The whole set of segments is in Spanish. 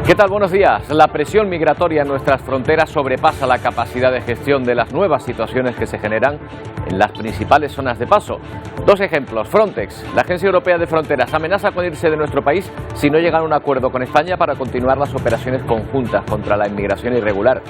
¿Qué tal? Buenos días. La presión migratoria en nuestras fronteras sobrepasa la capacidad de gestión de las nuevas situaciones que se generan en las principales zonas de paso. Dos ejemplos. Frontex, la Agencia Europea de Fronteras, amenaza con irse de nuestro país si no llegan a un acuerdo con España para continuar las operaciones conjuntas contra la inmigración irregular.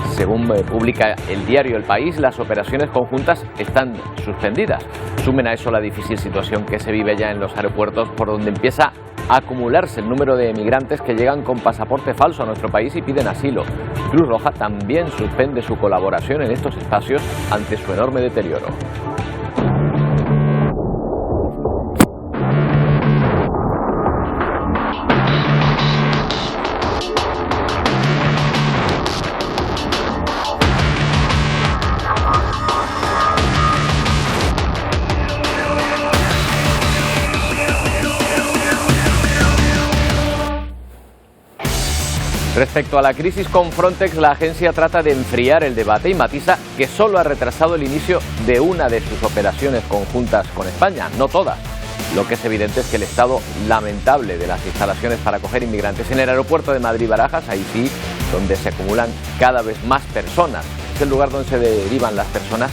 Según publica el diario El País, las operaciones conjuntas están suspendidas. Sumen a eso la difícil situación que se vive ya en los aeropuertos, por donde empieza a acumularse el número de emigrantes que llegan con pasaporte falso a nuestro país y piden asilo. Cruz Roja también suspende su colaboración en estos espacios ante su enorme deterioro. Respecto a la crisis con Frontex, la agencia trata de enfriar el debate y matiza que solo ha retrasado el inicio de una de sus operaciones conjuntas con España, no todas. Lo que es evidente es que el estado lamentable de las instalaciones para acoger inmigrantes en el aeropuerto de Madrid-Barajas, ahí sí, donde se acumulan cada vez más personas. Es el lugar donde se derivan las personas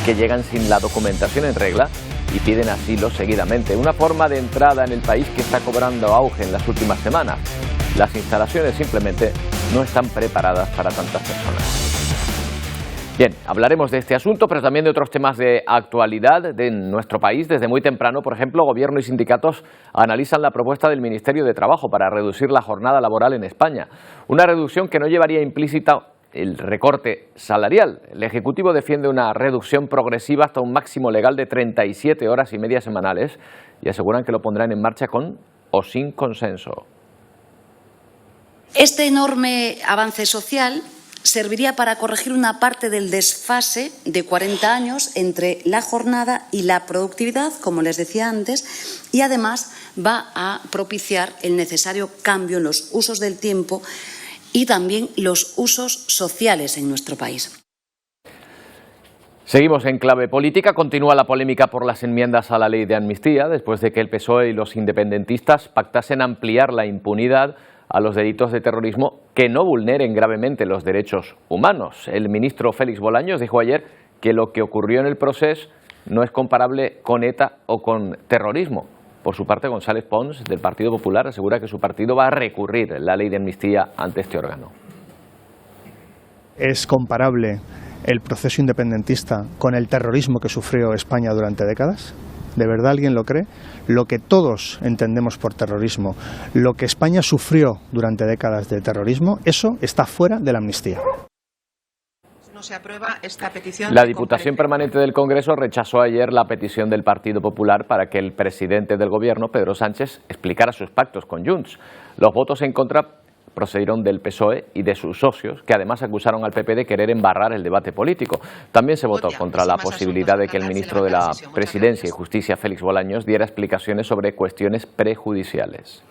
que llegan sin la documentación en regla y piden asilo seguidamente. Una forma de entrada en el país que está cobrando auge en las últimas semanas. Las instalaciones simplemente no están preparadas para tantas personas. Bien, hablaremos de este asunto, pero también de otros temas de actualidad de nuestro país. Desde muy temprano, por ejemplo, Gobierno y sindicatos analizan la propuesta del Ministerio de Trabajo para reducir la jornada laboral en España. Una reducción que no llevaría implícita el recorte salarial. El Ejecutivo defiende una reducción progresiva hasta un máximo legal de 37 horas y media semanales y aseguran que lo pondrán en marcha con o sin consenso. Este enorme avance social serviría para corregir una parte del desfase de 40 años entre la jornada y la productividad, como les decía antes, y además va a propiciar el necesario cambio en los usos del tiempo y también los usos sociales en nuestro país. Seguimos en clave política. Continúa la polémica por las enmiendas a la ley de amnistía, después de que el PSOE y los independentistas pactasen ampliar la impunidad a los delitos de terrorismo que no vulneren gravemente los derechos humanos. El ministro Félix Bolaños dijo ayer que lo que ocurrió en el Procés no es comparable con ETA o con terrorismo. Por su parte, González Pons, del Partido Popular, asegura que su partido va a recurrir la ley de amnistía ante este órgano. ¿Es comparable el proceso independentista con el terrorismo que sufrió España durante décadas? ¿De verdad alguien lo cree? Lo que todos entendemos por terrorismo, lo que España sufrió durante décadas de terrorismo, eso está fuera de la amnistía. No se aprueba esta petición. La Diputación Permanente del Congreso rechazó ayer la petición del Partido Popular para que el presidente del Gobierno, Pedro Sánchez, explicara sus pactos con Junts. Los votos en contra procedieron del PSOE y de sus socios, que además acusaron al PP de querer embarrar el debate político. También se votó contra la posibilidad de que el ministro de la Presidencia y Justicia, Félix Bolaños, diera explicaciones sobre cuestiones prejudiciales.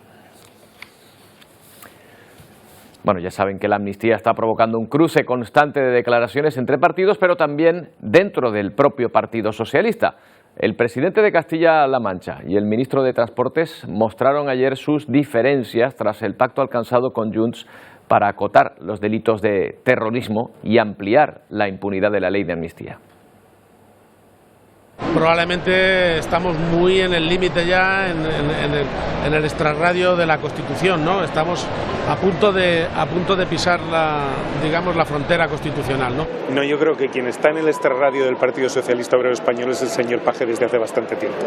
Bueno, ya saben que la amnistía está provocando un cruce constante de declaraciones entre partidos, pero también dentro del propio Partido Socialista. El presidente de Castilla-La Mancha y el ministro de Transportes mostraron ayer sus diferencias tras el pacto alcanzado con Junts para acotar los delitos de terrorismo y ampliar la impunidad de la ley de amnistía. Probablemente estamos muy en el límite ya, en el extrarradio de la Constitución, ¿no? Estamos a punto de pisar la frontera constitucional, ¿no? No, yo creo que quien está en el extrarradio del Partido Socialista Obrero Español es el señor Paje desde hace bastante tiempo.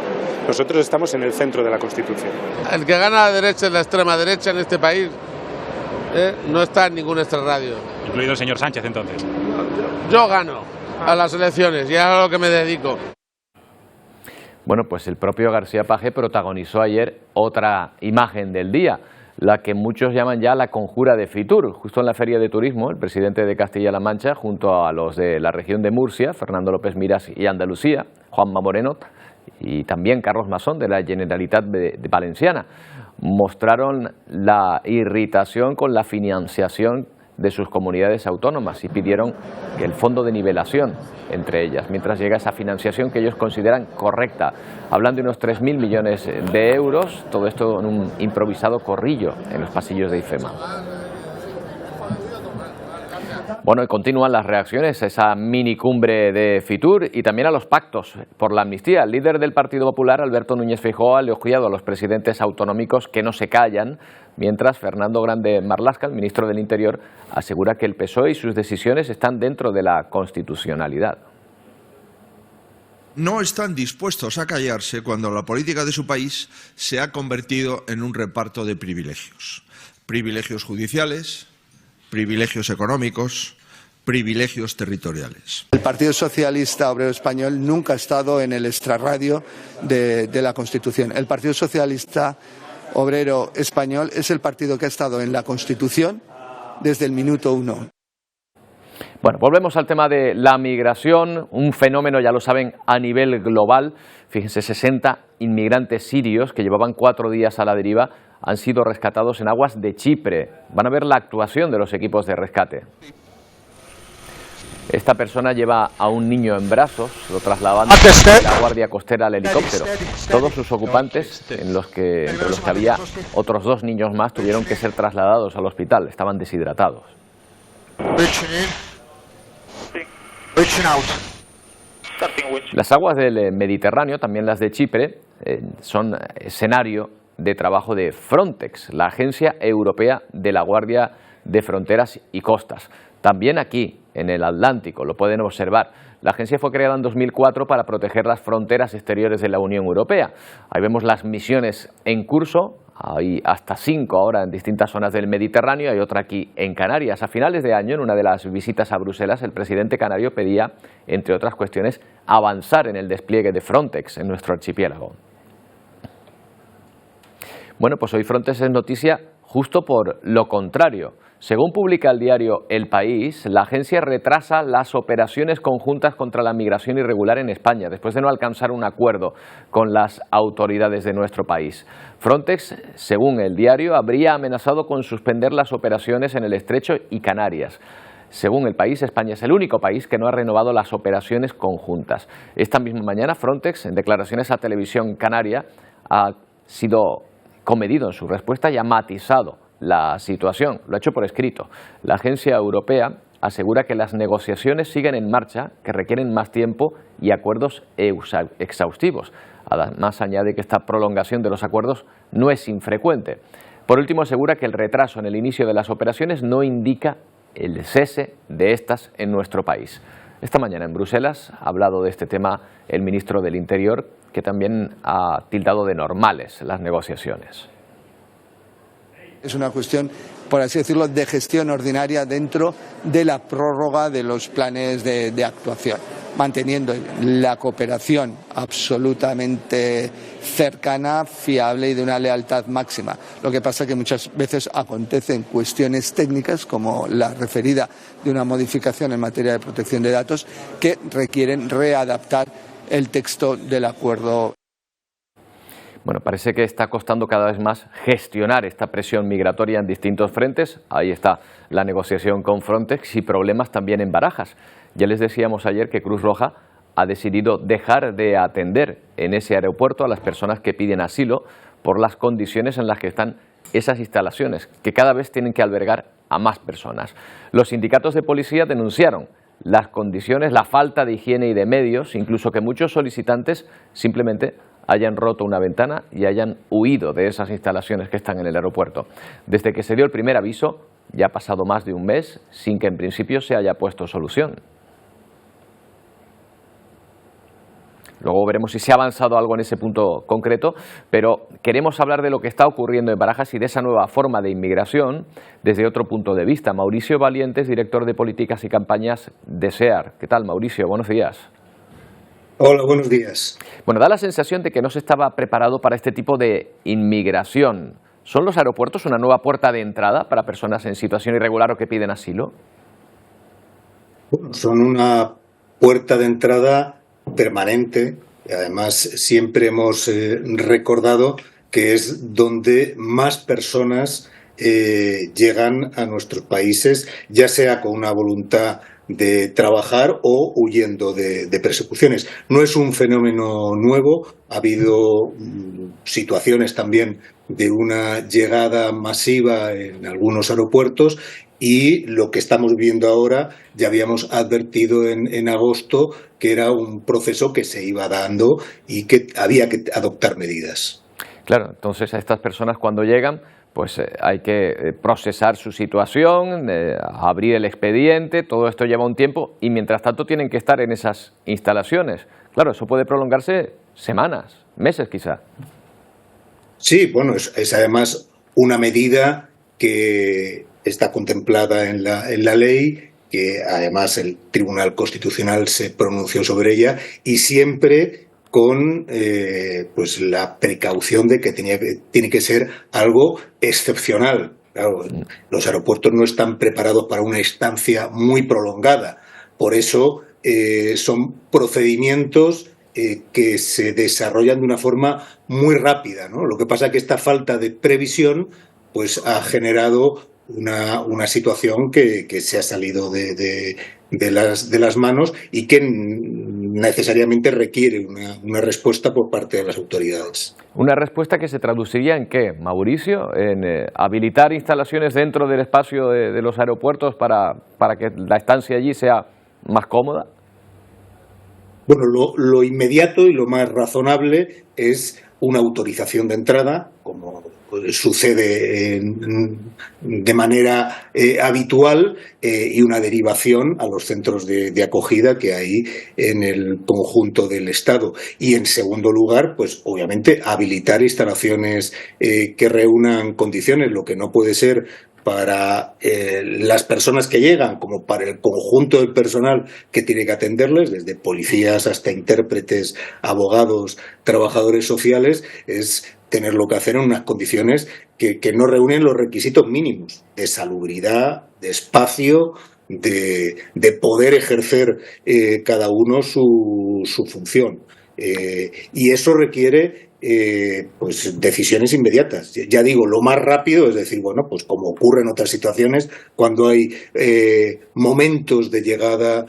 Nosotros estamos en el centro de la Constitución. El que gana la derecha es la extrema derecha en este país, no está en ningún extrarradio. Incluido el señor Sánchez, entonces. Yo gano a las elecciones y es a lo que me dedico. Bueno, pues el propio García Paje protagonizó ayer otra imagen del día, la que muchos llaman ya la conjura de Fitur. Justo en la Feria de Turismo, el presidente de Castilla-La Mancha, junto a los de la región de Murcia, Fernando López Miras, y Andalucía, Juanma Moreno, y también Carlos Masón, de la Generalitat de Valenciana, mostraron la irritación con la financiación de sus comunidades autónomas y pidieron que el fondo de nivelación entre ellas, mientras llega esa financiación que ellos consideran correcta. Hablan de unos 3.000 millones de euros, todo esto en un improvisado corrillo en los pasillos de IFEMA. Bueno, y continúan las reacciones a esa minicumbre de Fitur y también a los pactos por la amnistía. El líder del Partido Popular, Alberto Núñez Feijóo, ha elogiado a los presidentes autonómicos que no se callan, mientras Fernando Grande Marlaska, el ministro del Interior, asegura que el PSOE y sus decisiones están dentro de la constitucionalidad. No están dispuestos a callarse cuando la política de su país se ha convertido en un reparto de privilegios. Privilegios judiciales, privilegios económicos, privilegios territoriales. El Partido Socialista Obrero Español nunca ha estado en el extrarradio de la Constitución. El Partido Socialista Obrero Español es el partido que ha estado en la Constitución desde el minuto 1. Bueno, volvemos al tema de la migración, un fenómeno, ya lo saben, a nivel global. Fíjense, 60 inmigrantes sirios que llevaban 4 días a la deriva han sido rescatados en aguas de Chipre. Van a ver la actuación de los equipos de rescate. Esta persona lleva a un niño en brazos, lo trasladaban de la Guardia Costera al helicóptero. Todos sus ocupantes, entre los que había otros 2 niños más, tuvieron que ser trasladados al hospital, estaban deshidratados. Las aguas del Mediterráneo, también las de Chipre, son escenario de trabajo de Frontex, la Agencia Europea de la Guardia de Fronteras y Costas. También aquí, en el Atlántico, lo pueden observar. La agencia fue creada en 2004 para proteger las fronteras exteriores de la Unión Europea. Ahí vemos las misiones en curso. Hay hasta 5 ahora en distintas zonas del Mediterráneo, hay otra aquí en Canarias. A finales de año, en una de las visitas a Bruselas, el presidente canario pedía, entre otras cuestiones, avanzar en el despliegue de Frontex en nuestro archipiélago. Bueno, pues hoy Frontex es noticia justo por lo contrario. Según publica el diario El País, la agencia retrasa las operaciones conjuntas contra la migración irregular en España, después de no alcanzar un acuerdo con las autoridades de nuestro país. Frontex, según el diario, habría amenazado con suspender las operaciones en el Estrecho y Canarias. Según El País, España es el único país que no ha renovado las operaciones conjuntas. Esta misma mañana, Frontex, en declaraciones a Televisión Canaria, ha sido comedido en su respuesta y ha matizado la situación, lo ha hecho por escrito. La agencia europea asegura que las negociaciones siguen en marcha, que requieren más tiempo y acuerdos exhaustivos. Además, añade que esta prolongación de los acuerdos no es infrecuente. Por último, asegura que el retraso en el inicio de las operaciones no indica el cese de estas en nuestro país. Esta mañana en Bruselas ha hablado de este tema el ministro del Interior, que también ha tildado de normales las negociaciones. Es una cuestión, por así decirlo, de gestión ordinaria dentro de la prórroga de los planes de actuación, manteniendo la cooperación absolutamente cercana, fiable y de una lealtad máxima. Lo que pasa es que muchas veces acontecen cuestiones técnicas, como la referida de una modificación en materia de protección de datos, que requieren readaptar el texto del acuerdo. Bueno, parece que está costando cada vez más gestionar esta presión migratoria en distintos frentes. Ahí está la negociación con Frontex y problemas también en Barajas. Ya les decíamos ayer que Cruz Roja ha decidido dejar de atender en ese aeropuerto a las personas que piden asilo por las condiciones en las que están esas instalaciones, que cada vez tienen que albergar a más personas. Los sindicatos de policía denunciaron las condiciones, la falta de higiene y de medios, incluso que muchos solicitantes simplemente hayan roto una ventana y hayan huido de esas instalaciones que están en el aeropuerto. Desde que se dio el primer aviso, ya ha pasado más de un mes sin que en principio se haya puesto solución. Luego veremos si se ha avanzado algo en ese punto concreto, pero queremos hablar de lo que está ocurriendo en Barajas y de esa nueva forma de inmigración desde otro punto de vista. Mauricio Valientes, director de Políticas y Campañas de SEAR. ¿Qué tal, Mauricio? Buenos días. Hola, buenos días. Bueno, da la sensación de que no se estaba preparado para este tipo de inmigración. ¿Son los aeropuertos una nueva puerta de entrada para personas en situación irregular o que piden asilo? Bueno, son una puerta de entrada permanente. Además, siempre hemos recordado que es donde más personas llegan a nuestros países, ya sea con una voluntad de trabajar o huyendo de persecuciones. No es un fenómeno nuevo, ha habido situaciones también de una llegada masiva en algunos aeropuertos y lo que estamos viendo ahora ya habíamos advertido en agosto que era un proceso que se iba dando y que había que adoptar medidas. Claro, entonces a estas personas cuando llegan, pues hay que procesar su situación, abrir el expediente, todo esto lleva un tiempo y mientras tanto tienen que estar en esas instalaciones. Claro, eso puede prolongarse semanas, meses quizá. Sí, bueno, es además una medida que está contemplada en la ley, que además el Tribunal Constitucional se pronunció sobre ella y siempre con pues la precaución de que tiene que ser algo excepcional. Claro, los aeropuertos no están preparados para una estancia muy prolongada. Por eso son procedimientos que se desarrollan de una forma muy rápida, ¿no? Lo que pasa es que esta falta de previsión pues ha generado una situación que se ha salido de las manos y que necesariamente requiere una respuesta por parte de las autoridades. ¿Una respuesta que se traduciría en qué, Mauricio? ¿En habilitar instalaciones dentro del espacio de los aeropuertos para que la estancia allí sea más cómoda? Bueno, lo inmediato y lo más razonable es una autorización de entrada, como sucede de manera habitual, y una derivación a los centros de acogida que hay en el conjunto del Estado. Y en segundo lugar, pues obviamente habilitar instalaciones que reúnan condiciones, lo que no puede ser para las personas que llegan como para el conjunto del personal que tiene que atenderles, desde policías hasta intérpretes, abogados, trabajadores sociales, es tenerlo que hacer en unas condiciones que no reúnen los requisitos mínimos de salubridad, de espacio, de poder ejercer cada uno su función. Y eso requiere pues decisiones inmediatas. Ya digo, lo más rápido es decir, bueno, pues como ocurre en otras situaciones, cuando hay momentos de llegada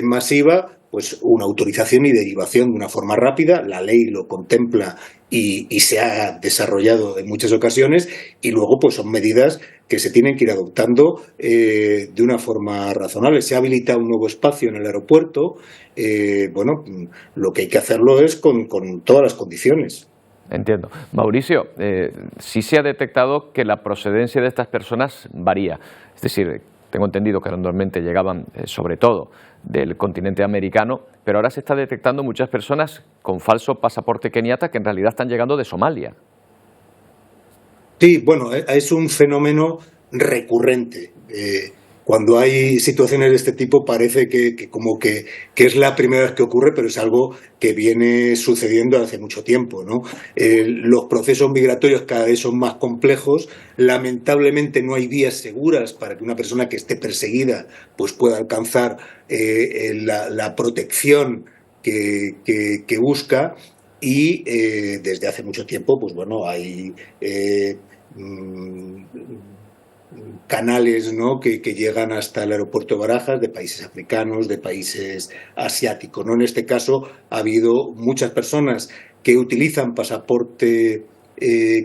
masiva, pues una autorización y derivación de una forma rápida. La ley lo contempla y se ha desarrollado en muchas ocasiones, y luego pues son medidas que se tienen que ir adoptando de una forma razonable. Se habilita un nuevo espacio en el aeropuerto. Bueno, lo que hay que hacerlo es con todas las condiciones. Entiendo. Mauricio, sí se ha detectado que la procedencia de estas personas varía. Es decir, tengo entendido que normalmente llegaban sobre todo del continente americano, pero ahora se está detectando muchas personas con falso pasaporte keniata que en realidad están llegando de Somalia. Sí, bueno, es un fenómeno recurrente. Cuando hay situaciones de este tipo parece que es la primera vez que ocurre, pero es algo que viene sucediendo hace mucho tiempo, ¿no? Los procesos migratorios cada vez son más complejos. Lamentablemente no hay vías seguras para que una persona que esté perseguida pues pueda alcanzar la protección que busca, y desde hace mucho tiempo pues bueno, hay canales, ¿no?, que llegan hasta el aeropuerto de Barajas, de países africanos, de países asiáticos, ¿no? En este caso ha habido muchas personas que utilizan pasaporte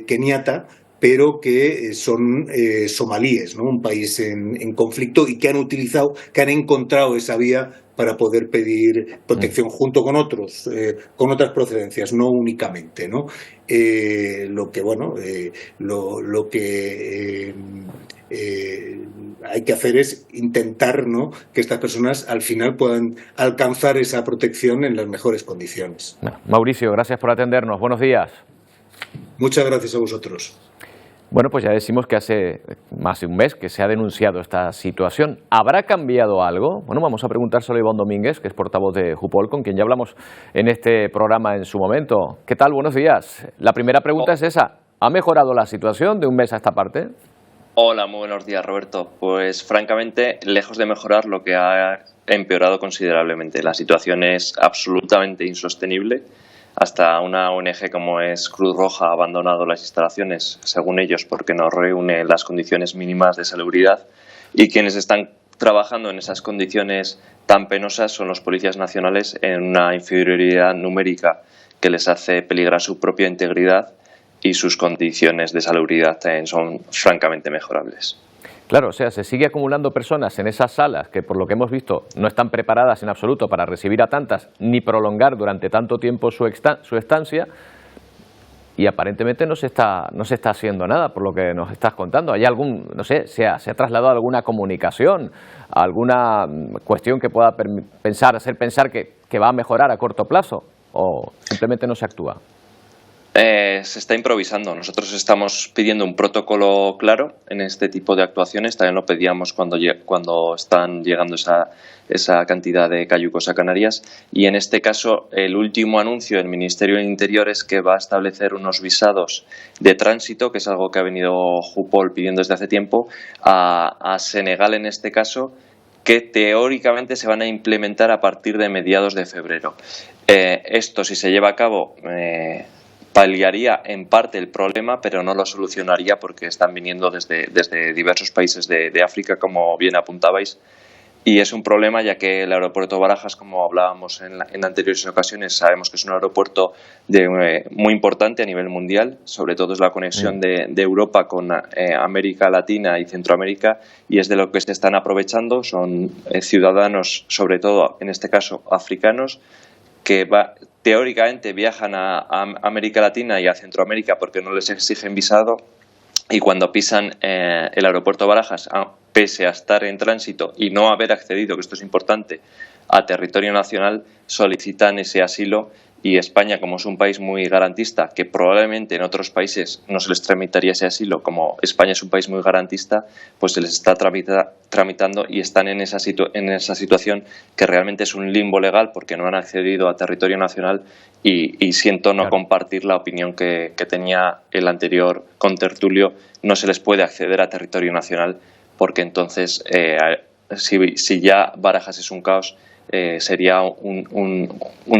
keniata, pero que son somalíes, ¿no?, un país en conflicto, y que han encontrado esa vía para poder pedir protección junto con otros, con otras procedencias, no únicamente, ¿no? Lo que hay que hacer es intentar, ¿no?, que estas personas al final puedan alcanzar esa protección en las mejores condiciones. Mauricio, gracias por atendernos. Buenos días. Muchas gracias a vosotros. Bueno, pues ya decimos que hace más de un mes que se ha denunciado esta situación. ¿Habrá cambiado algo? Bueno, vamos a preguntárselo a Iván Domínguez, que es portavoz de Jupol, con quien ya hablamos en este programa en su momento. ¿Qué tal? Buenos días. La primera pregunta es esa. ¿Ha mejorado la situación de un mes a esta parte? Hola, muy buenos días, Roberto. Pues francamente, lejos de mejorar, lo que ha empeorado considerablemente. La situación es absolutamente insostenible. Hasta una ONG como es Cruz Roja ha abandonado las instalaciones, según ellos, porque no reúne las condiciones mínimas de salubridad, y quienes están trabajando en esas condiciones tan penosas son los policías nacionales, en una inferioridad numérica que les hace peligrar su propia integridad, y sus condiciones de salubridad también son francamente mejorables. Claro, o sea, se sigue acumulando personas en esas salas que, por lo que hemos visto, no están preparadas en absoluto para recibir a tantas ni prolongar durante tanto tiempo su estancia, y aparentemente no se está haciendo nada por lo que nos estás contando. ¿Hay algún, no sé, se ha trasladado alguna comunicación, alguna cuestión que pueda hacer pensar que va a mejorar a corto plazo, o simplemente no se actúa? Se está improvisando. Nosotros estamos pidiendo un protocolo claro en este tipo de actuaciones. También lo pedíamos cuando están llegando esa cantidad de cayucos a Canarias. Y en este caso, el último anuncio del Ministerio del Interior es que va a establecer unos visados de tránsito, que es algo que ha venido Jupol pidiendo desde hace tiempo, a Senegal en este caso, que teóricamente se van a implementar a partir de mediados de febrero. Esto, si se lleva a cabo, paliaría en parte el problema, pero no lo solucionaría porque están viniendo desde diversos países de África, como bien apuntabais, y es un problema ya que el aeropuerto Barajas, como hablábamos en anteriores ocasiones, sabemos que es un aeropuerto muy importante a nivel mundial, sobre todo es la conexión de Europa con América Latina y Centroamérica, y es de lo que se están aprovechando. Son ciudadanos, sobre todo en este caso africanos, que teóricamente viajan a América Latina y a Centroamérica porque no les exigen visado, y cuando pisan el aeropuerto Barajas, pese a estar en tránsito y no haber accedido, que esto es importante, a territorio nacional, solicitan ese asilo. Y España, como es un país muy garantista, que probablemente en otros países no se les tramitaría ese asilo, como España es un país muy garantista, pues se les está tramitando y están en esa situación que realmente es un limbo legal porque no han accedido a territorio nacional, y siento no compartir la opinión que tenía el anterior contertulio. No se les puede acceder a territorio nacional porque entonces, si ya Barajas es un caos, sería un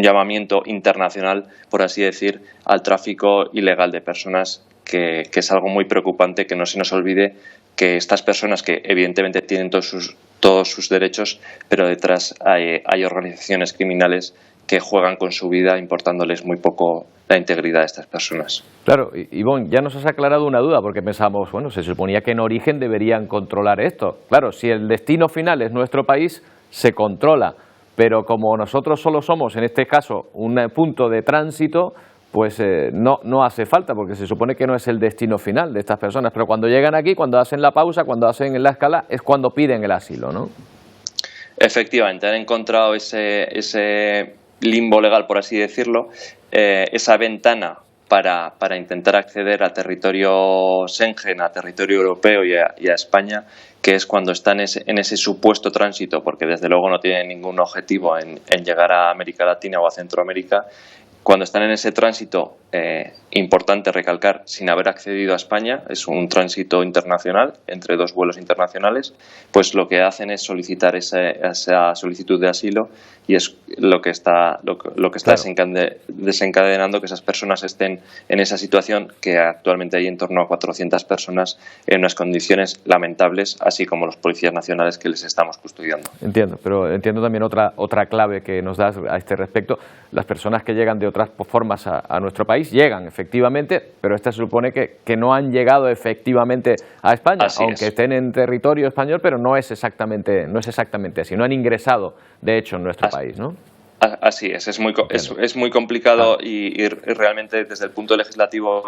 llamamiento internacional, por así decir, al tráfico ilegal de personas, que es algo muy preocupante. Que no se nos olvide que estas personas, que evidentemente tienen todos sus derechos, pero detrás hay organizaciones criminales que juegan con su vida, importándoles muy poco la integridad de estas personas. Claro, Ivonne, ya nos has aclarado una duda, porque pensábamos, bueno, se suponía que en origen deberían controlar esto. Claro, si el destino final es nuestro país, se controla. Pero como nosotros solo somos, en este caso, un punto de tránsito, pues no hace falta, porque se supone que no es el destino final de estas personas. Pero cuando llegan aquí, cuando hacen la pausa, cuando hacen la escala, es cuando piden el asilo, ¿no? Efectivamente, han encontrado ese limbo legal, por así decirlo, esa ventana para intentar acceder a territorio Schengen, a territorio europeo y a España, que es cuando están en ese supuesto tránsito, porque desde luego no tienen ningún objetivo en llegar a América Latina o a Centroamérica. Cuando están en ese tránsito, importante recalcar, sin haber accedido a España, es un tránsito internacional, entre dos vuelos internacionales, pues lo que hacen es solicitar esa solicitud de asilo, y es lo que está desencadenando que esas personas estén en esa situación, que actualmente hay en torno a 400 personas en unas condiciones lamentables, así como los policías nacionales que les estamos custodiando. Entiendo, pero entiendo también otra clave que nos das a este respecto. Las personas que llegan de otras formas a nuestro país llegan efectivamente, pero se supone que no han llegado efectivamente a España, aunque estén en territorio español, pero no es exactamente así, no han ingresado de hecho en nuestro país, ¿no? Así es muy complicado, y realmente desde el punto legislativo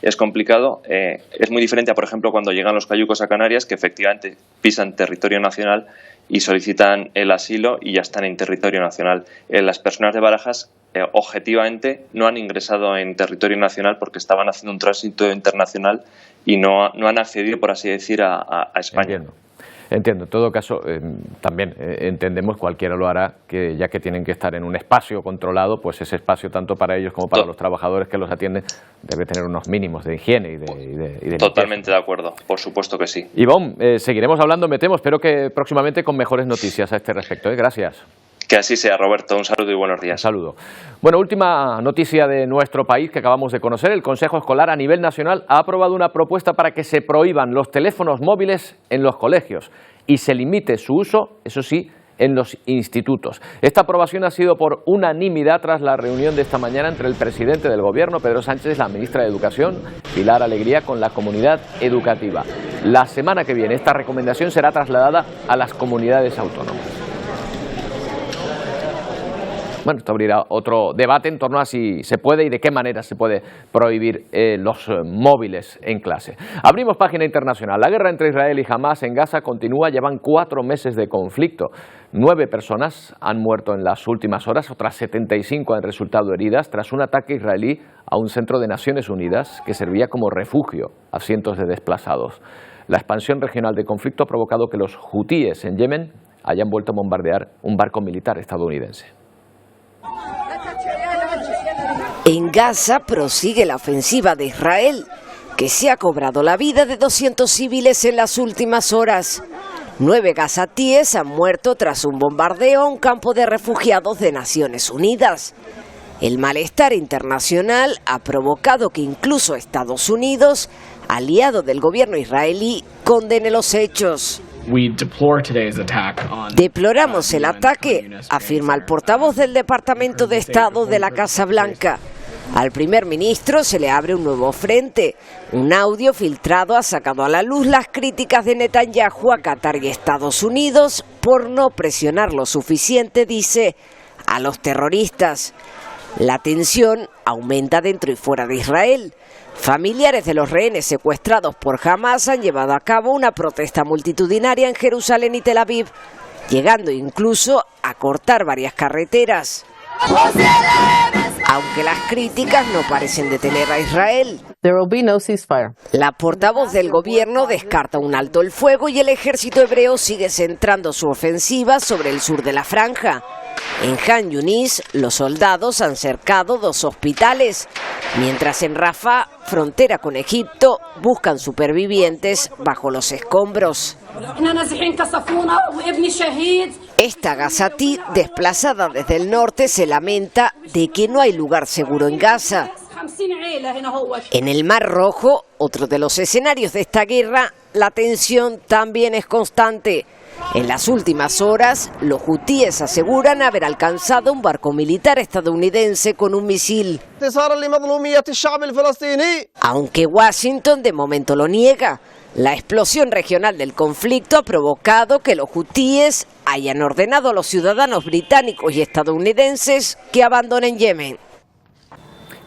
es complicado. Es muy diferente a, por ejemplo, cuando llegan los cayucos a Canarias, que efectivamente pisan territorio nacional y solicitan el asilo y ya están en territorio nacional. Las personas de Barajas objetivamente no han ingresado en territorio nacional porque estaban haciendo un tránsito internacional y no han accedido, por así decir, a España. Entiendo. En todo caso, también entendemos, cualquiera lo hará, que ya que tienen que estar en un espacio controlado, pues ese espacio, tanto para ellos como para los trabajadores que los atienden, debe tener unos mínimos de higiene y de Totalmente de acuerdo, por supuesto que sí. Ivonne, seguiremos hablando, me temo, espero que próximamente con mejores noticias a este respecto. Gracias. Que así sea, Roberto. Un saludo y buenos días. Un saludo. Bueno, última noticia de nuestro país que acabamos de conocer. El Consejo Escolar a nivel nacional ha aprobado una propuesta para que se prohíban los teléfonos móviles en los colegios y se limite su uso, eso sí, en los institutos. Esta aprobación ha sido por unanimidad tras la reunión de esta mañana entre el presidente del Gobierno, Pedro Sánchez, la ministra de Educación, Pilar Alegría, con la comunidad educativa. La semana que viene esta recomendación será trasladada a las comunidades autónomas. Bueno, esto abrirá otro debate en torno a si se puede y de qué manera se puede prohibir los móviles en clase. Abrimos página internacional. La guerra entre Israel y Hamás en Gaza continúa. Llevan 4 meses de conflicto. 9 personas han muerto en las últimas horas, otras 75 han resultado heridas tras un ataque israelí a un centro de Naciones Unidas que servía como refugio a cientos de desplazados. La expansión regional de conflicto ha provocado que los hutíes en Yemen hayan vuelto a bombardear un barco militar estadounidense. En Gaza prosigue la ofensiva de Israel, que se ha cobrado la vida de 200 civiles en las últimas horas. 9 gazatíes han muerto tras un bombardeo a un campo de refugiados de Naciones Unidas. El malestar internacional ha provocado que incluso Estados Unidos, aliado del gobierno israelí, condene los hechos. Deploramos el ataque, afirma el portavoz del Departamento de Estado de la Casa Blanca. Al primer ministro se le abre un nuevo frente. Un audio filtrado ha sacado a la luz las críticas de Netanyahu a Qatar y Estados Unidos por no presionar lo suficiente, dice, a los terroristas. La tensión aumenta dentro y fuera de Israel. Familiares de los rehenes secuestrados por Hamás han llevado a cabo una protesta multitudinaria en Jerusalén y Tel Aviv, llegando incluso a cortar varias carreteras. Aunque las críticas no parecen detener a Israel. La portavoz del gobierno descarta un alto el fuego y el ejército hebreo sigue centrando su ofensiva sobre el sur de la franja. En Han Yunis, los soldados han cercado 2 hospitales, mientras en Rafah, frontera con Egipto, buscan supervivientes bajo los escombros. Esta gazatí, desplazada desde el norte, se lamenta de que no hay lugar seguro en Gaza. En el Mar Rojo, otro de los escenarios de esta guerra, la tensión también es constante. En las últimas horas, los hutíes aseguran haber alcanzado un barco militar estadounidense con un misil. Aunque Washington de momento lo niega. La explosión regional del conflicto ha provocado que los hutíes hayan ordenado a los ciudadanos británicos y estadounidenses que abandonen Yemen.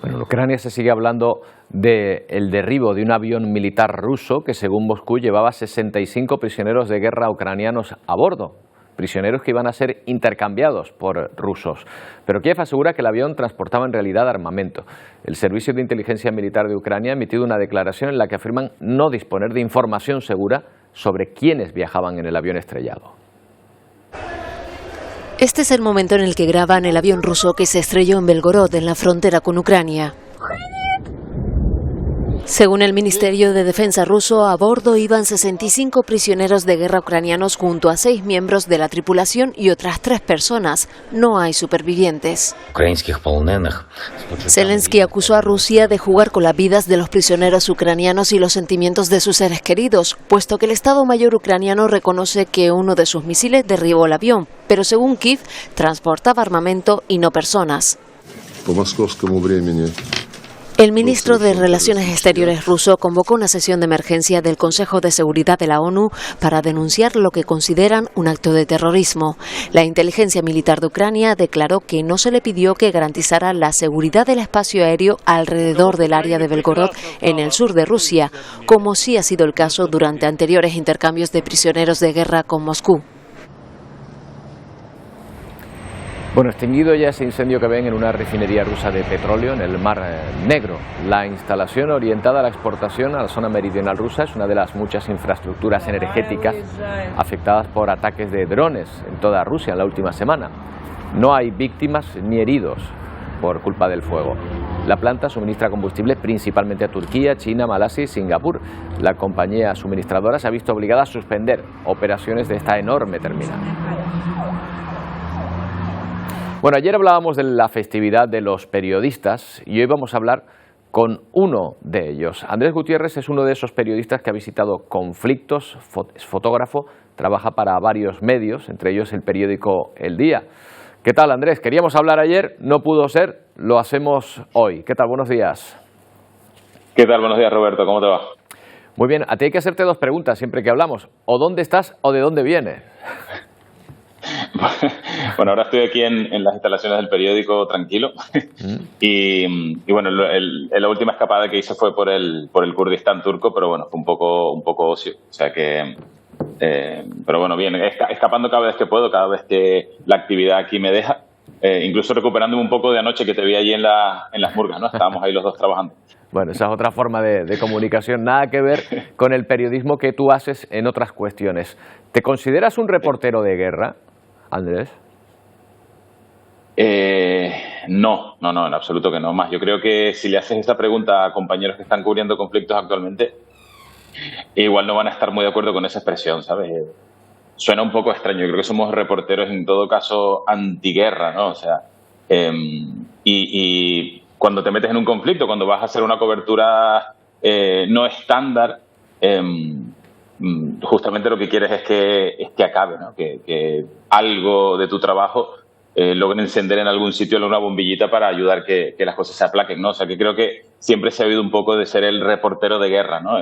Bueno, en Ucrania se sigue hablando del derribo de un avión militar ruso que, según Moscú, llevaba 65 prisioneros de guerra ucranianos a bordo, prisioneros que iban a ser intercambiados por rusos. Pero Kiev asegura que el avión transportaba en realidad armamento. El Servicio de Inteligencia Militar de Ucrania ha emitido una declaración en la que afirman no disponer de información segura sobre quiénes viajaban en el avión estrellado. Este es el momento en el que graban el avión ruso que se estrelló en Belgorod, en la frontera con Ucrania. Según el Ministerio de Defensa ruso, a bordo iban 65 prisioneros de guerra ucranianos junto a 6 miembros de la tripulación y otras 3 personas. No hay supervivientes. Zelensky acusó a Rusia de jugar con las vidas de los prisioneros ucranianos y los sentimientos de sus seres queridos, puesto que el Estado Mayor ucraniano reconoce que uno de sus misiles derribó el avión, pero según Kiev, transportaba armamento y no personas. El ministro de Relaciones Exteriores ruso convocó una sesión de emergencia del Consejo de Seguridad de la ONU para denunciar lo que consideran un acto de terrorismo. La inteligencia militar de Ucrania declaró que no se le pidió que garantizara la seguridad del espacio aéreo alrededor del área de Belgorod en el sur de Rusia, como sí ha sido el caso durante anteriores intercambios de prisioneros de guerra con Moscú. Bueno, extinguido ya ese incendio que ven en una refinería rusa de petróleo en el Mar Negro. La instalación orientada a la exportación a la zona meridional rusa es una de las muchas infraestructuras energéticas afectadas por ataques de drones en toda Rusia en la última semana. No hay víctimas ni heridos por culpa del fuego. La planta suministra combustible principalmente a Turquía, China, Malasia y Singapur. La compañía suministradora se ha visto obligada a suspender operaciones de esta enorme terminal. Bueno, ayer hablábamos de la festividad de los periodistas y hoy vamos a hablar con uno de ellos. Andrés Gutiérrez es uno de esos periodistas que ha visitado conflictos, es fotógrafo, trabaja para varios medios, entre ellos el periódico El Día. ¿Qué tal, Andrés? Queríamos hablar ayer, no pudo ser, lo hacemos hoy. ¿Qué tal? Buenos días. ¿Qué tal? Buenos días, Roberto. ¿Cómo te va? Muy bien. A ti hay que hacerte dos preguntas siempre que hablamos. O dónde estás o de dónde vienes. Bueno, ahora estoy aquí en las instalaciones del periódico tranquilo. Y bueno, la última escapada que hice fue por el Kurdistán turco, pero bueno, fue un poco ocio. O sea que... pero bueno, bien, escapando cada vez que puedo, cada vez que la actividad aquí me deja. Incluso recuperándome un poco de anoche que te vi allí en las murgas, ¿no? Estábamos ahí los dos trabajando. Bueno, esa es otra forma de comunicación, nada que ver con el periodismo que tú haces en otras cuestiones. ¿Te consideras un reportero de guerra, Andrés? No, en absoluto que no. Más, yo creo que si le haces esta pregunta a compañeros que están cubriendo conflictos actualmente, igual no van a estar muy de acuerdo con esa expresión, ¿sabes? Suena un poco extraño. Yo creo que somos reporteros, en todo caso, antiguerra, ¿no? O sea, y cuando te metes en un conflicto, cuando vas a hacer una cobertura no estándar, justamente lo que quieres es que acabe, ¿no? Que algo de tu trabajo logren encender en algún sitio una bombillita para ayudar que las cosas se aplaquen, ¿no? O sea, que creo que siempre se ha habido un poco de ser el reportero de guerra, ¿no?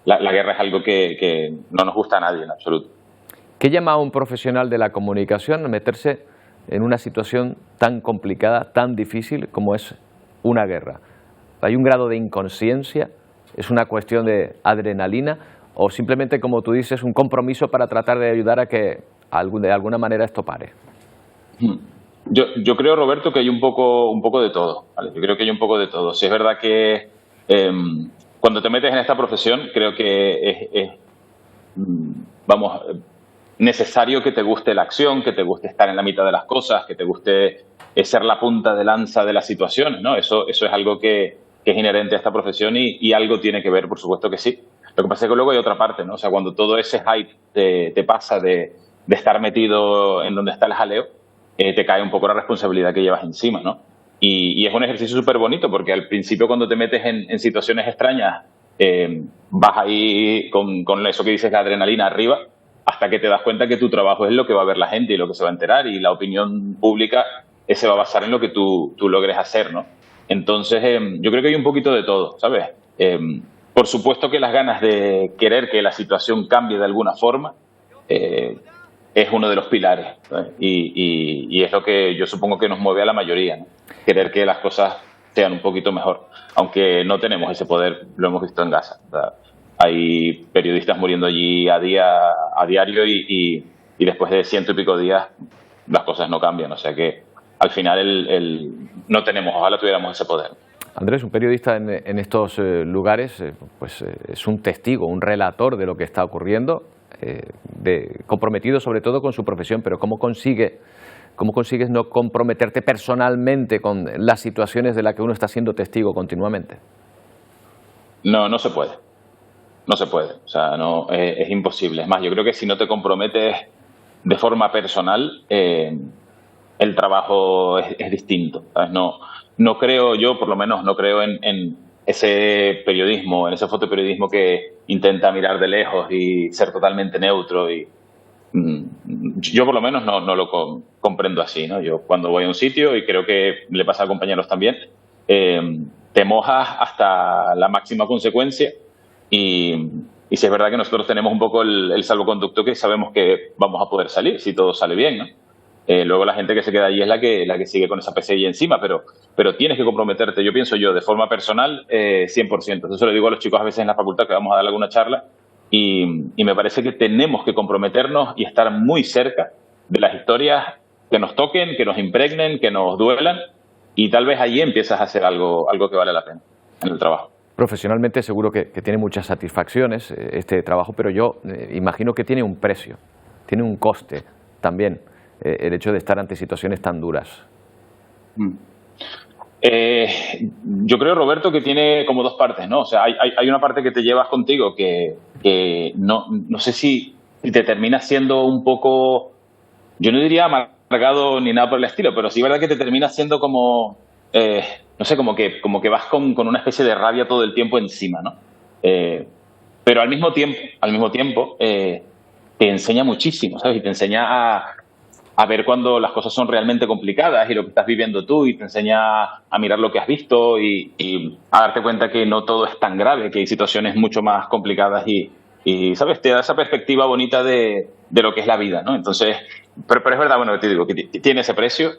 La guerra es algo que no nos gusta a nadie en absoluto. ¿Qué llama a un profesional de la comunicación a meterse en una situación tan complicada, tan difícil como es una guerra? ¿Hay un grado de inconsciencia? ¿Es una cuestión de adrenalina? ¿O simplemente, como tú dices, un compromiso para tratar de ayudar a que de alguna manera esto pare? Yo creo, Roberto, que hay un poco de todo, ¿vale? Yo creo que hay un poco de todo. Si es verdad que cuando te metes en esta profesión, creo que es necesario que te guste la acción, que te guste estar en la mitad de las cosas, que te guste ser la punta de lanza de las situaciones, ¿no? Eso es algo que es inherente a esta profesión y algo tiene que ver, por supuesto que sí. Lo que pasa es que luego hay otra parte, ¿no? O sea, cuando todo ese hype te pasa de estar metido en donde está el jaleo, te cae un poco la responsabilidad que llevas encima, ¿no? Y es un ejercicio súper bonito porque al principio cuando te metes en situaciones extrañas vas ahí con eso que dices, la adrenalina arriba, hasta que te das cuenta que tu trabajo es lo que va a ver la gente y lo que se va a enterar y la opinión pública se va a basar en lo que tú logres hacer, ¿no? Entonces yo creo que hay un poquito de todo, ¿sabes? Por supuesto que las ganas de querer que la situación cambie de alguna forma es uno de los pilares, ¿sabes? Y es lo que yo supongo que nos mueve a la mayoría, ¿no? Querer que las cosas sean un poquito mejor, aunque no tenemos ese poder, lo hemos visto en Gaza. O sea, hay periodistas muriendo allí a diario y después de 100 y pico días las cosas no cambian, o sea que al final no tenemos, ojalá tuviéramos ese poder. Andrés, un periodista en estos lugares es un testigo, un relator de lo que está ocurriendo, comprometido sobre todo con su profesión, pero ¿cómo consigues no comprometerte personalmente con las situaciones de las que uno está siendo testigo continuamente? No se puede. No se puede, o sea, es imposible. Es más, yo creo que si no te comprometes de forma personal, el trabajo es distinto, ¿sabes? No creo, yo por lo menos no creo en ese periodismo, en ese fotoperiodismo que intenta mirar de lejos y ser totalmente neutro. Yo por lo menos no lo comprendo así, ¿no? Yo cuando voy a un sitio, y creo que le pasa a compañeros también, te mojas hasta la máxima consecuencia. Y si es verdad que nosotros tenemos un poco el salvoconducto que sabemos que vamos a poder salir si todo sale bien, ¿no? Luego la gente que se queda allí es la que sigue con esa pesadilla encima, pero tienes que comprometerte, yo pienso de forma personal, 100%. Eso le digo a los chicos a veces en la facultad que vamos a dar alguna charla y me parece que tenemos que comprometernos y estar muy cerca de las historias que nos toquen, que nos impregnen, que nos duelan y tal vez allí empiezas a hacer algo que vale la pena en el trabajo. Profesionalmente seguro que tiene muchas satisfacciones este trabajo, pero yo imagino que tiene un precio, tiene un coste también el hecho de estar ante situaciones tan duras. Yo creo, Roberto, que tiene como dos partes, ¿no? O sea, hay una parte que te llevas contigo que no sé si te termina siendo un poco, yo no diría amargado ni nada por el estilo, pero sí es verdad que te termina siendo como... no sé, como que vas con una especie de rabia todo el tiempo encima, ¿no? Pero al mismo tiempo te enseña muchísimo, ¿sabes? Y te enseña a ver cuando las cosas son realmente complicadas y lo que estás viviendo tú, y te enseña a mirar lo que has visto y a darte cuenta que no todo es tan grave, que hay situaciones mucho más complicadas y ¿sabes? Te da esa perspectiva bonita de lo que es la vida, ¿no? Entonces, pero es verdad, bueno, te digo que tiene ese precio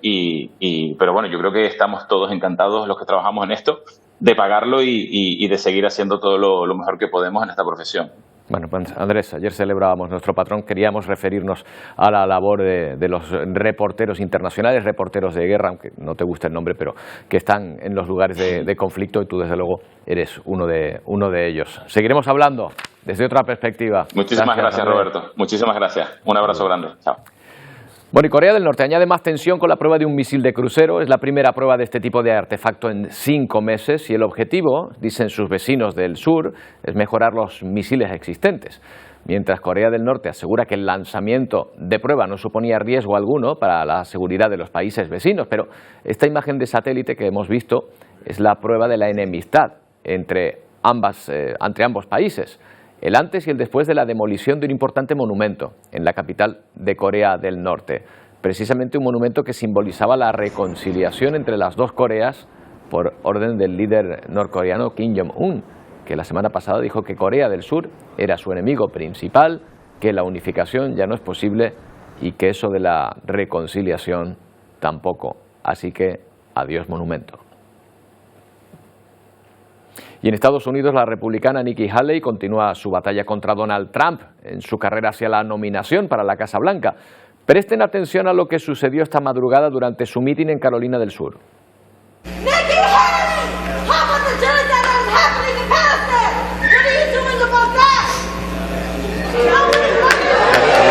pero bueno, yo creo que estamos todos encantados los que trabajamos en esto de pagarlo y de seguir haciendo todo lo mejor que podemos en esta profesión. Bueno, pues Andrés, ayer celebrábamos nuestro patrón, queríamos referirnos a la labor de los reporteros internacionales, reporteros de guerra, aunque no te guste el nombre, pero que están en los lugares de conflicto, y tú desde luego eres uno de ellos. Seguiremos hablando desde otra perspectiva. Muchísimas gracias Roberto. Muchísimas gracias. Un abrazo grande. Chao. Bueno, y Corea del Norte añade más tensión con la prueba de un misil de crucero. Es la primera prueba de este tipo de artefacto en 5 meses y el objetivo, dicen sus vecinos del sur, es mejorar los misiles existentes. Mientras Corea del Norte asegura que el lanzamiento de prueba no suponía riesgo alguno para la seguridad de los países vecinos, pero esta imagen de satélite que hemos visto es la prueba de la enemistad entre ambos países. El antes y el después de la demolición de un importante monumento en la capital de Corea del Norte. Precisamente un monumento que simbolizaba la reconciliación entre las dos Coreas por orden del líder norcoreano Kim Jong-un, que la semana pasada dijo que Corea del Sur era su enemigo principal, que la unificación ya no es posible y que eso de la reconciliación tampoco. Así que adiós monumento. Y en Estados Unidos, la republicana Nikki Haley continúa su batalla contra Donald Trump en su carrera hacia la nominación para la Casa Blanca. Presten atención a lo que sucedió esta madrugada durante su mitin en Carolina del Sur. Nikki Haley! How about the jury that is happening in Palestine? What are you doing about that?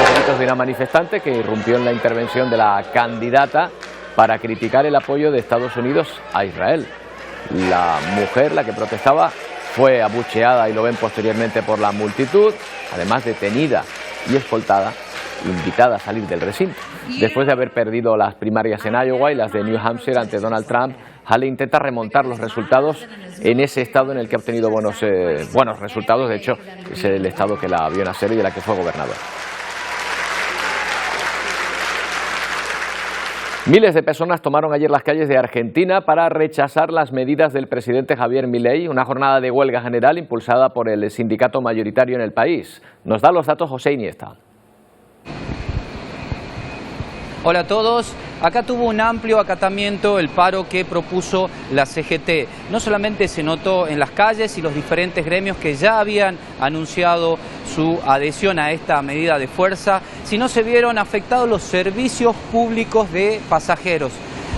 Los gritos de una manifestante que irrumpió en la intervención de la candidata para criticar el apoyo de Estados Unidos a Israel. La mujer, la que protestaba, fue abucheada y lo ven posteriormente por la multitud, además detenida y escoltada, invitada a salir del recinto. Después de haber perdido las primarias en Iowa y las de New Hampshire ante Donald Trump, Haley intenta remontar los resultados en ese estado en el que ha obtenido buenos resultados. De hecho, es el estado que la vio nacer y de la que fue gobernador. Miles de personas tomaron ayer las calles de Argentina para rechazar las medidas del presidente Javier Milei, una jornada de huelga general impulsada por el sindicato mayoritario en el país. Nos da los datos José Iniesta. Hola a todos. Acá tuvo un amplio acatamiento el paro que propuso la CGT. No solamente se notó en las calles y los diferentes gremios que ya habían anunciado su adhesión a esta medida de fuerza, sino se vieron afectados los servicios públicos de pasajeros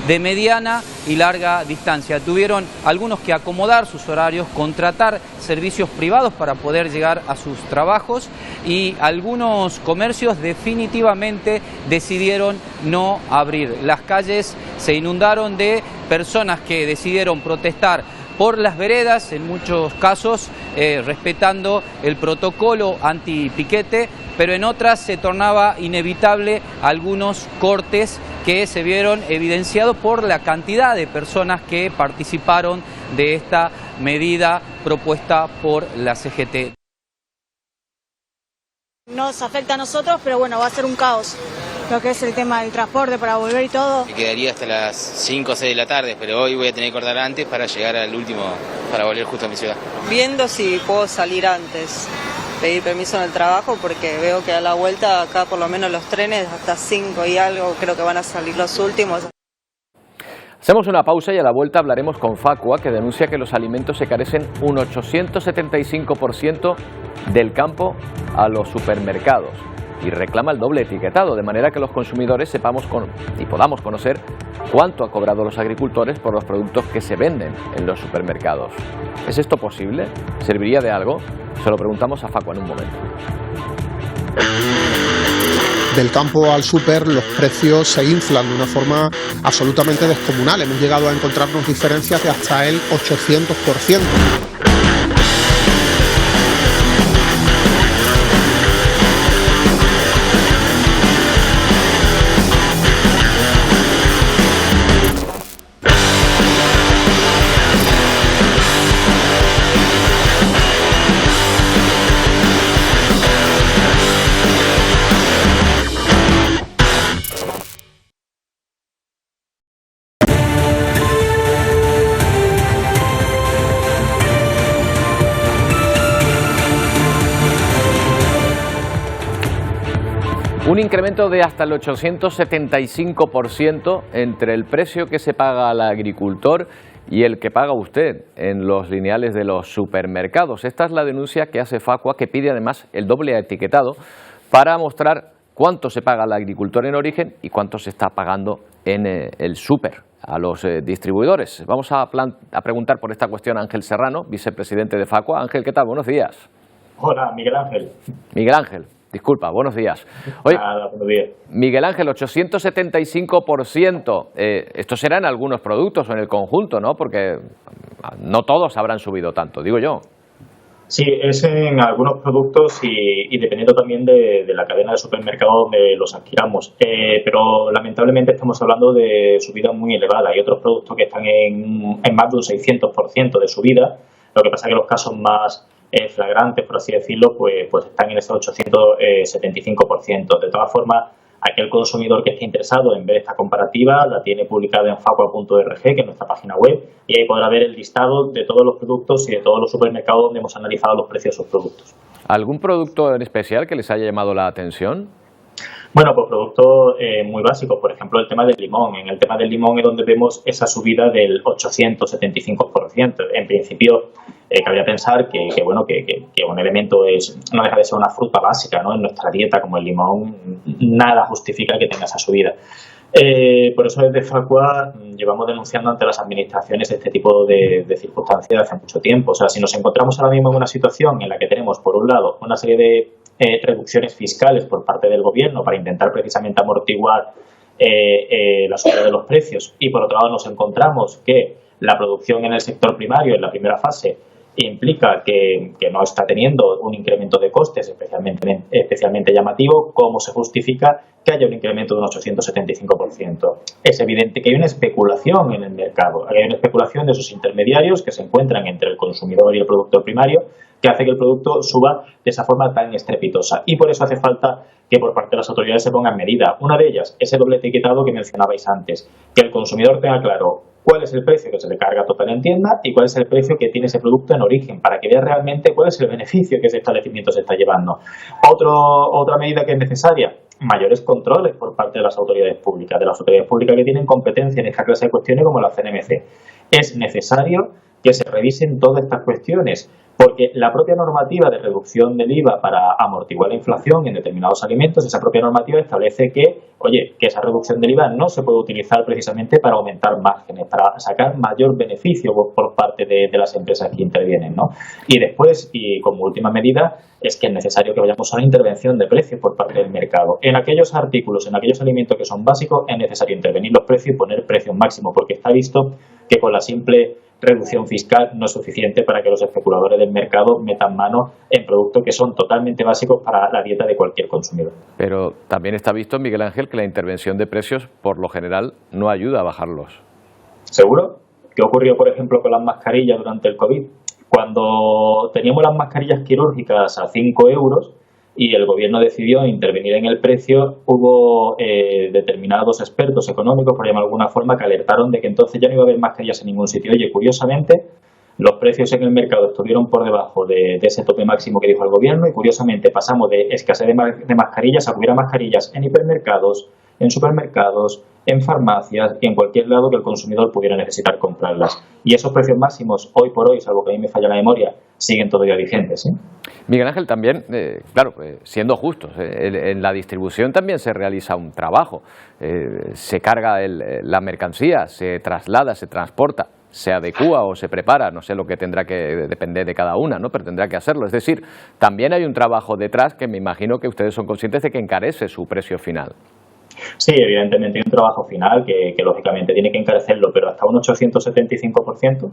de mediana y larga distancia. Tuvieron algunos que acomodar sus horarios, contratar servicios privados para poder llegar a sus trabajos, y algunos comercios definitivamente decidieron no abrir. Las calles se inundaron de personas que decidieron protestar por las veredas, en muchos casos respetando el protocolo antipiquete, pero en otras se tornaba inevitable algunos cortes que se vieron evidenciados por la cantidad de personas que participaron de esta medida propuesta por la CGT. Nos afecta a nosotros, pero bueno, va a ser un caos lo que es el tema del transporte para volver y todo. Me quedaría hasta las 5 o 6 de la tarde, pero hoy voy a tener que cortar antes para llegar al último, para volver justo a mi ciudad. Viendo si puedo salir antes, pedir permiso en el trabajo, porque veo que a la vuelta acá por lo menos los trenes hasta 5 y algo creo que van a salir los últimos. Hacemos una pausa y a la vuelta hablaremos con Facua, que denuncia que los alimentos se carecen un 875% del campo a los supermercados y reclama el doble etiquetado, de manera que los consumidores sepamos y podamos conocer cuánto ha cobrado los agricultores por los productos que se venden en los supermercados. ¿Es esto posible? ¿Serviría de algo? Se lo preguntamos a Facua en un momento. Del campo al súper los precios se inflan de una forma absolutamente descomunal. Hemos llegado a encontrarnos diferencias de hasta el 800%. Un incremento de hasta el 875% entre el precio que se paga al agricultor y el que paga usted en los lineales de los supermercados. Esta es la denuncia que hace Facua, que pide además el doble etiquetado para mostrar cuánto se paga al agricultor en origen y cuánto se está pagando en el súper a los distribuidores. Vamos a preguntar por esta cuestión a Ángel Serrano, vicepresidente de Facua. Ángel, ¿qué tal? Buenos días. Hola, Miguel Ángel. Miguel Ángel, disculpa, buenos días. Oye, buenos días. Miguel Ángel, 875%. Esto será en algunos productos o en el conjunto, ¿no? Porque no todos habrán subido tanto, digo yo. Sí, es en algunos productos y dependiendo también de la cadena de supermercados donde los adquiramos. Pero lamentablemente estamos hablando de subidas muy elevadas. Hay otros productos que están en más de un 600% de subida. Lo que pasa es que los casos más flagrantes, por así decirlo, pues están en ese 875%. De todas formas, aquel consumidor que esté interesado en ver esta comparativa la tiene publicada en facua.org, que es nuestra página web, y ahí podrá ver el listado de todos los productos y de todos los supermercados donde hemos analizado los precios de esos productos. ¿Algún producto en especial que les haya llamado la atención? Bueno, pues productos muy básicos, por ejemplo el tema del limón. En el tema del limón es donde vemos esa subida del 875%. En principio, cabría pensar que un elemento no deja de ser una fruta básica, ¿no? En nuestra dieta, como el limón, nada justifica que tenga esa subida. Por eso desde Facua llevamos denunciando ante las administraciones este tipo de circunstancias hace mucho tiempo. O sea, si nos encontramos ahora mismo en una situación en la que tenemos, por un lado, una serie de reducciones fiscales por parte del gobierno para intentar precisamente amortiguar la subida de los precios, y por otro lado nos encontramos que la producción en el sector primario en la primera fase implica que no está teniendo un incremento de costes especialmente llamativo, ¿cómo se justifica que haya un incremento de un 875%? Es evidente que hay una especulación en el mercado, hay una especulación de esos intermediarios que se encuentran entre el consumidor y el productor primario, que hace que el producto suba de esa forma tan estrepitosa. Y por eso hace falta que por parte de las autoridades se pongan medidas. Una de ellas, ese doble etiquetado que mencionabais antes, que el consumidor tenga claro cuál es el precio que se le carga total en tienda y cuál es el precio que tiene ese producto en origen, para que vea realmente cuál es el beneficio que ese establecimiento se está llevando. Otra medida que es necesaria, mayores controles por parte de las autoridades públicas que tienen competencia en esta clase de cuestiones como la CNMC. Es necesario que se revisen todas estas cuestiones, porque la propia normativa de reducción del IVA para amortiguar la inflación en determinados alimentos, esa propia normativa establece que esa reducción del IVA no se puede utilizar precisamente para aumentar márgenes, para sacar mayor beneficio por parte de las empresas que intervienen, ¿no? Y después, y como última medida, es que es necesario que vayamos a una intervención de precios por parte del mercado. En aquellos artículos, en aquellos alimentos que son básicos, es necesario intervenir los precios y poner precios máximos, porque está visto que con la simple reducción fiscal no es suficiente para que los especuladores del mercado metan mano en productos que son totalmente básicos para la dieta de cualquier consumidor. Pero también está visto, Miguel Ángel, que la intervención de precios, por lo general, no ayuda a bajarlos. ¿Seguro? ¿Qué ocurrió, por ejemplo, con las mascarillas durante el COVID? Cuando teníamos las mascarillas quirúrgicas a 5 euros y el gobierno decidió intervenir en el precio, hubo determinados expertos económicos, por llamarlo de alguna forma, que alertaron de que entonces ya no iba a haber mascarillas en ningún sitio. Oye, curiosamente, los precios en el mercado estuvieron por debajo de ese tope máximo que dijo el gobierno, y curiosamente pasamos de escasez de mascarillas a que hubiera mascarillas en hipermercados, en supermercados, en farmacias y en cualquier lado que el consumidor pudiera necesitar comprarlas. Y esos precios máximos, hoy por hoy, salvo que a mí me falla la memoria, siguen todavía vigentes, ¿sí? Miguel Ángel, también, siendo justos, en la distribución también se realiza un trabajo. Se carga la mercancía, se traslada, se transporta, se adecúa o se prepara, no sé lo que tendrá que depender de cada una, ¿no? Pero tendrá que hacerlo. Es decir, también hay un trabajo detrás que me imagino que ustedes son conscientes de que encarece su precio final. Sí, evidentemente hay un trabajo final que lógicamente tiene que encarecerlo, pero hasta un 875%.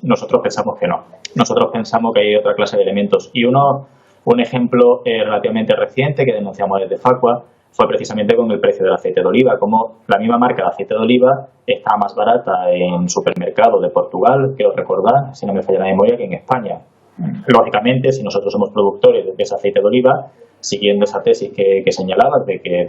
Nosotros pensamos que no. Nosotros pensamos que hay otra clase de elementos. Y un ejemplo relativamente reciente que denunciamos desde Facua fue precisamente con el precio del aceite de oliva, como la misma marca de aceite de oliva está más barata en supermercados de Portugal, quiero recordar, si no me falla la memoria, que en España. Lógicamente, si nosotros somos productores de ese aceite de oliva, siguiendo esa tesis que señalabas de que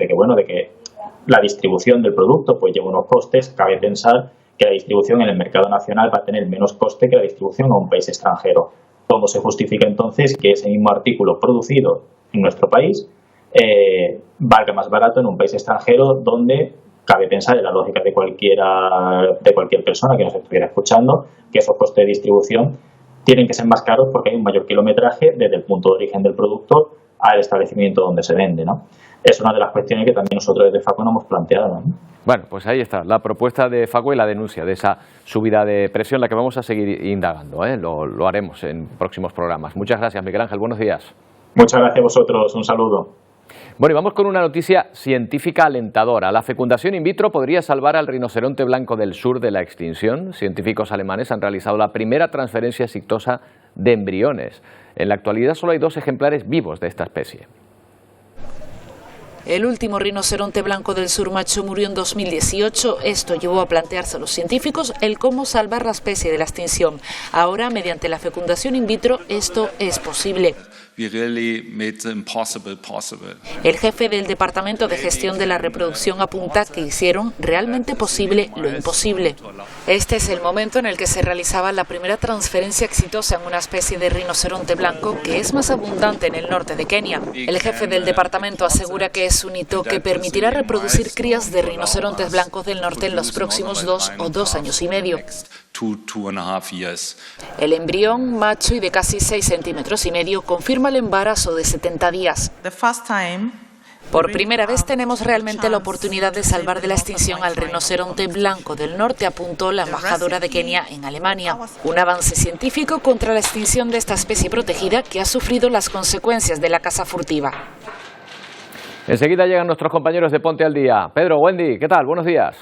la distribución del producto pues lleva unos costes, cabe pensar que la distribución en el mercado nacional va a tener menos coste que la distribución a un país extranjero. ¿Cómo se justifica entonces que ese mismo artículo producido en nuestro país valga más barato en un país extranjero donde cabe pensar, en la lógica de cualquier persona que nos estuviera escuchando, que esos costes de distribución tienen que ser más caros porque hay un mayor kilometraje desde el punto de origen del producto al establecimiento donde se vende, ¿no? Es una de las cuestiones que también nosotros desde FACO nos hemos planteado, ¿no? Bueno, pues ahí está, la propuesta de FACO y la denuncia de esa subida de presión, la que vamos a seguir indagando, ¿eh? Lo haremos en próximos programas. Muchas gracias, Miguel Ángel, buenos días. Muchas gracias a vosotros, un saludo. Bueno, y vamos con una noticia científica alentadora. La fecundación in vitro podría salvar al rinoceronte blanco del sur de la extinción. Científicos alemanes han realizado la primera transferencia exitosa de embriones. En la actualidad solo hay 2 ejemplares vivos de esta especie. El último rinoceronte blanco del sur macho murió en 2018. Esto llevó a plantearse a los científicos el cómo salvar la especie de la extinción. Ahora, mediante la fecundación in vitro, esto es posible. El jefe del Departamento de Gestión de la Reproducción apunta que hicieron realmente posible lo imposible. Este es el momento en el que se realizaba la primera transferencia exitosa en una especie de rinoceronte blanco que es más abundante en el norte de Kenia. El jefe del departamento asegura que es un hito que permitirá reproducir crías de rinocerontes blancos del norte en los próximos 2 o 2 años y medio. El embrión macho y de casi 6,5 centímetros confirma el embarazo de 70 días. Por primera vez tenemos realmente la oportunidad de salvar de la extinción al rinoceronte blanco del norte, apuntó la embajadora de Kenia en Alemania. Un avance científico contra la extinción de esta especie protegida que ha sufrido las consecuencias de la caza furtiva. Enseguida llegan nuestros compañeros de Ponte al Día. Pedro, Wendy, ¿qué tal? Buenos días.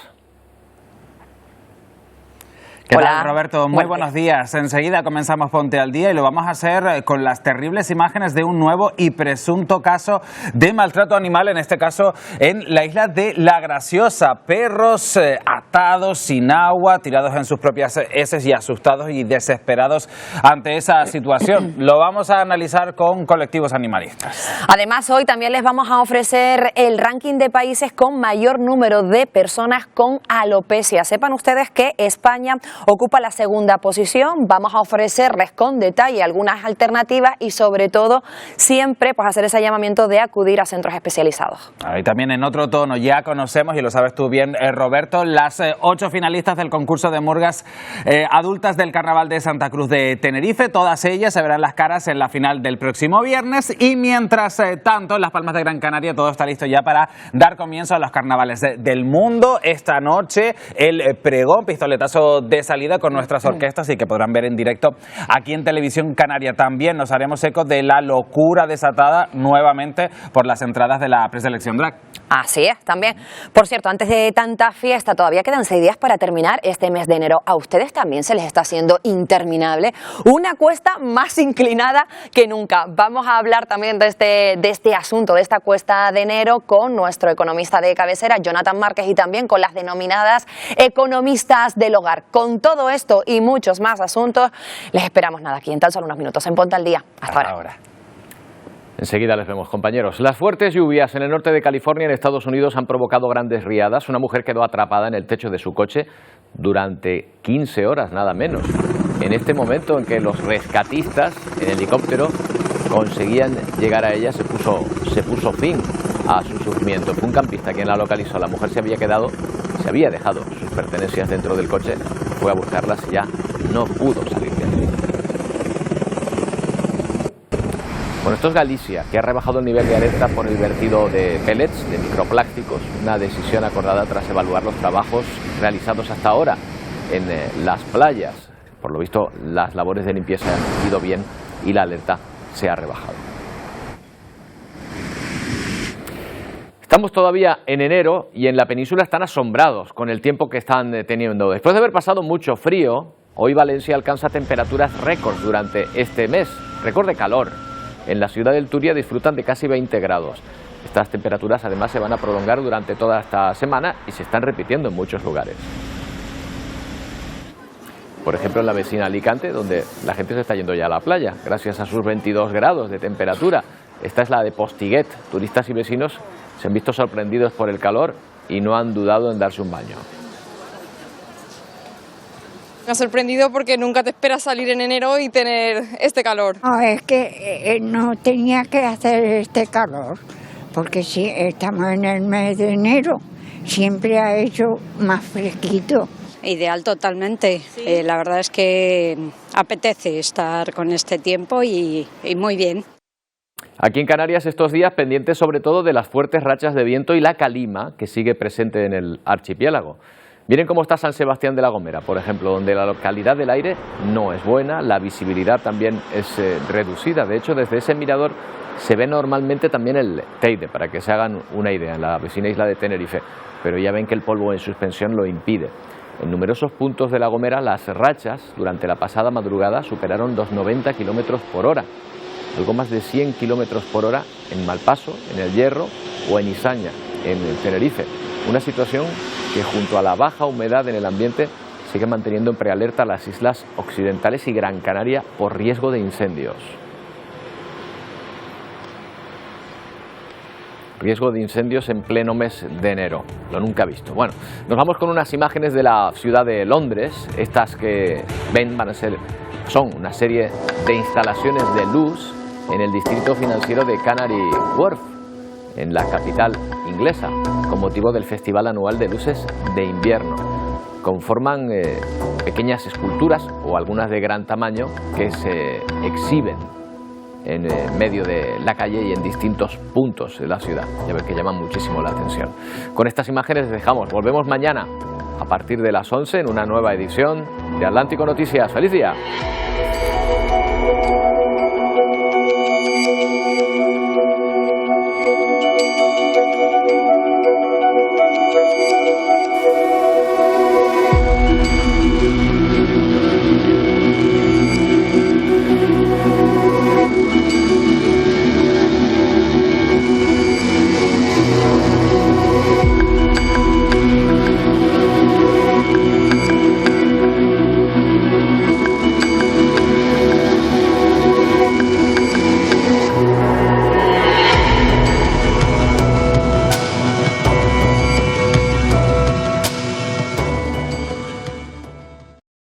¿Qué tal, Roberto? Muy buenos días. Enseguida comenzamos Ponte al Día y lo vamos a hacer con las terribles imágenes de un nuevo y presunto caso de maltrato animal, en este caso en la isla de La Graciosa. Perros atados, sin agua, tirados en sus propias heces y asustados y desesperados ante esa situación. Lo vamos a analizar con colectivos animalistas. Además, hoy también les vamos a ofrecer el ranking de países con mayor número de personas con alopecia. Sepan ustedes que España ocupa la segunda posición. Vamos a ofrecerles con detalle algunas alternativas y sobre todo siempre pues hacer ese llamamiento de acudir a centros especializados. Y también en otro tono, ya conocemos, y lo sabes tú bien, Roberto, las 8 finalistas del concurso de murgas adultas del Carnaval de Santa Cruz de Tenerife. Todas ellas se verán las caras en la final del próximo viernes y mientras tanto en Las Palmas de Gran Canaria todo está listo ya para dar comienzo a los carnavales del mundo. Esta noche el pregón, pistoletazo de salida con nuestras orquestas y que podrán ver en directo aquí en Televisión Canaria. También nos haremos eco de la locura desatada nuevamente por las entradas de la preselección drag. Así es, también. Por cierto, antes de tanta fiesta, todavía quedan 6 días para terminar este mes de enero. A ustedes también se les está haciendo interminable, una cuesta más inclinada que nunca. Vamos a hablar también de este asunto, de esta cuesta de enero, con nuestro economista de cabecera, Jonathan Márquez, y también con las denominadas economistas del hogar. Con todo esto y muchos más asuntos, les esperamos aquí en tan solo unos minutos en Ponte al Día. Hasta ahora. Enseguida les vemos, compañeros. Las fuertes lluvias en el norte de California, en Estados Unidos, han provocado grandes riadas. Una mujer quedó atrapada en el techo de su coche durante 15 horas, nada menos. En este momento en que los rescatistas en helicóptero conseguían llegar a ella, se puso fin a su sufrimiento. Fue un campista quien la localizó. La mujer se había dejado sus pertenencias dentro del coche, fue a buscarlas y ya no pudo salir de allí. Bueno, esto es Galicia, que ha rebajado el nivel de alerta por el vertido de pellets, de microplásticos, una decisión acordada tras evaluar los trabajos realizados hasta ahora en las playas. Por lo visto, las labores de limpieza han ido bien y la alerta se ha rebajado. Estamos todavía en enero y en la península están asombrados con el tiempo que están teniendo. Después de haber pasado mucho frío, hoy Valencia alcanza temperaturas récord durante este mes, récord de calor. En la ciudad del Túria disfrutan de casi 20 grados. Estas temperaturas además se van a prolongar durante toda esta semana y se están repitiendo en muchos lugares. Por ejemplo, en la vecina Alicante, donde la gente se está yendo ya a la playa, gracias a sus 22 grados de temperatura. Esta es la de Postiguet. Turistas y vecinos se han visto sorprendidos por el calor y no han dudado en darse un baño. Me ha sorprendido porque nunca te esperas salir en enero y tener este calor. No, es que no tenía que hacer este calor, porque si estamos en el mes de enero, siempre ha hecho más fresquito. Ideal totalmente. La verdad es que apetece estar con este tiempo y muy bien. Aquí en Canarias estos días pendientes sobre todo de las fuertes rachas de viento y la calima que sigue presente en el archipiélago. Miren cómo está San Sebastián de la Gomera, por ejemplo, donde la calidad del aire no es buena, la visibilidad también es reducida. De hecho, desde ese mirador se ve normalmente también el Teide, para que se hagan una idea, en la vecina isla de Tenerife. Pero ya ven que el polvo en suspensión lo impide. En numerosos puntos de La Gomera las rachas durante la pasada madrugada superaron los 90 km por hora, algo más de 100 km por hora en Malpaso, en El Hierro o en Izaña, en el Tenerife. Una situación que junto a la baja humedad en el ambiente sigue manteniendo en prealerta las islas occidentales y Gran Canaria por riesgo de incendios. Riesgo de incendios en pleno mes de enero, lo nunca visto. Bueno, nos vamos con unas imágenes de la ciudad de Londres. Estas que ven son una serie de instalaciones de luz en el distrito financiero de Canary Wharf, en la capital inglesa, con motivo del Festival Anual de Luces de Invierno. Conforman pequeñas esculturas o algunas de gran tamaño que se exhiben en medio de la calle y en distintos puntos de la ciudad. Ya ven que llaman muchísimo la atención. Con estas imágenes dejamos. Volvemos mañana a partir de las 11 en una nueva edición de Atlántico Noticias. ¡Feliz día!